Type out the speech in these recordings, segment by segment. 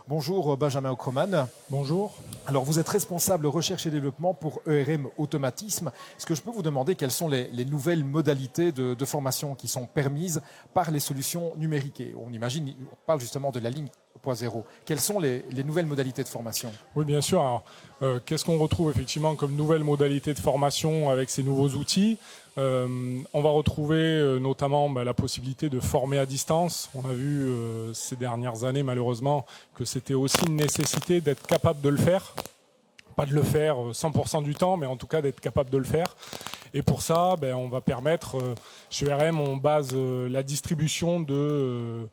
Bonjour Benjamin Ocroman. Bonjour. Alors vous êtes responsable recherche et développement pour ERM Automatisme. Est-ce que je peux vous demander quelles sont les nouvelles modalités de formation qui sont permises par les solutions numériques? Et on parle justement de la ligne 2.0. Quelles sont les nouvelles modalités de formation? Oui, bien sûr. Alors, qu'est-ce qu'on retrouve effectivement comme nouvelles modalités de formation avec ces nouveaux outils? On va retrouver notamment la possibilité de former à distance. On a vu ces dernières années malheureusement que c'était aussi une nécessité d'être capable de le faire. Pas de le faire 100% du temps, mais en tout cas d'être capable de le faire. Et pour ça, on va permettre, chez ERM, on base la distribution de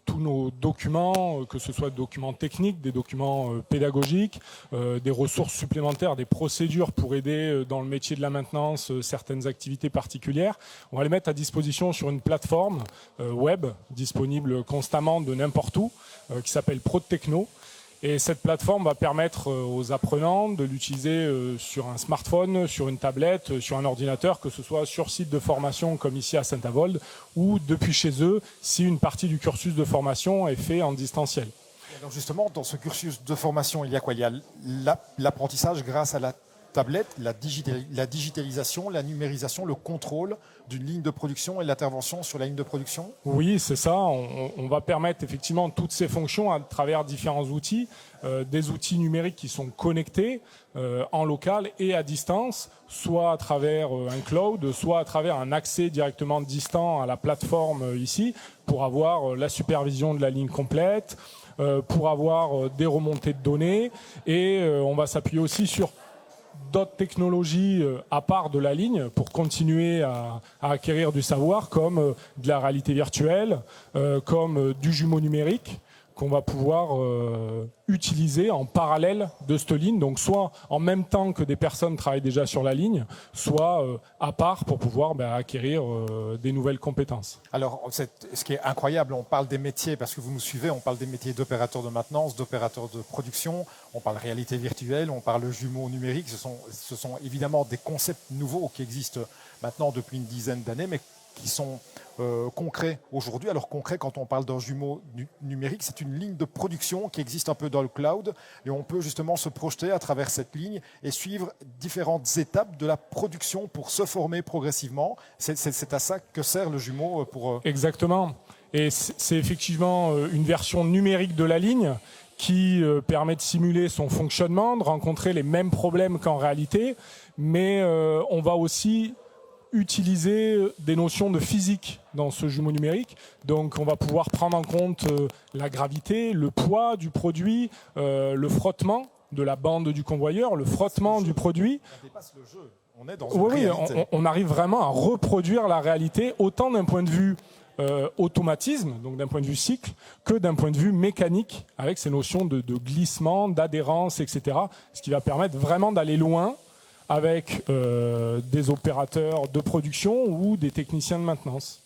tous nos documents, que ce soit des documents techniques, des documents pédagogiques, des ressources supplémentaires, des procédures pour aider dans le métier de la maintenance certaines activités particulières. On va les mettre à disposition sur une plateforme web disponible constamment de n'importe où, qui s'appelle ProTechno. Et cette plateforme va permettre aux apprenants de l'utiliser sur un smartphone, sur une tablette, sur un ordinateur, que ce soit sur site de formation comme ici à Saint-Avold ou depuis chez eux si une partie du cursus de formation est fait en distanciel. Alors justement, dans ce cursus de formation, il y a quoi? Il y a l'apprentissage grâce à la tablette, la digitalisation, la numérisation, le contrôle d'une ligne de production et l'intervention sur la ligne de production? Oui, c'est ça. On va permettre effectivement toutes ces fonctions à travers différents outils, des outils numériques qui sont connectés en local et à distance, soit à travers un cloud, soit à travers un accès directement distant à la plateforme ici, pour avoir la supervision de la ligne complète, pour avoir des remontées de données, et on va s'appuyer aussi sur d'autres technologies à part de la ligne pour continuer à acquérir du savoir, comme de la réalité virtuelle, comme du jumeau numérique qu'on va pouvoir utiliser en parallèle de cette ligne, donc soit en même temps que des personnes travaillent déjà sur la ligne, soit à part pour pouvoir acquérir des nouvelles compétences. Alors, ce qui est incroyable, on parle des métiers, parce que vous nous suivez, on parle des métiers d'opérateurs de maintenance, d'opérateurs de production, on parle réalité virtuelle, on parle jumeau numérique, ce sont évidemment des concepts nouveaux qui existent maintenant depuis une dizaine d'années, mais qui sont concrets aujourd'hui. Alors concret, quand on parle d'un jumeau numérique, c'est une ligne de production qui existe un peu dans le cloud et on peut justement se projeter à travers cette ligne et suivre différentes étapes de la production pour se former progressivement. C'est à ça que sert le jumeau pour... Exactement. Et c'est effectivement une version numérique de la ligne qui permet de simuler son fonctionnement, de rencontrer les mêmes problèmes qu'en réalité, mais on va aussi utiliser des notions de physique dans ce jumeau numérique. Donc on va pouvoir prendre en compte la gravité, le poids du produit, le frottement de la bande du convoyeur, le frottement du produit. On dépasse le jeu. On est dans une réalité. On arrive vraiment à reproduire la réalité, autant d'un point de vue automatisme, donc d'un point de vue cycle, que d'un point de vue mécanique, avec ces notions de glissement, d'adhérence, etc. Ce qui va permettre vraiment d'aller loin avec des opérateurs de production ou des techniciens de maintenance.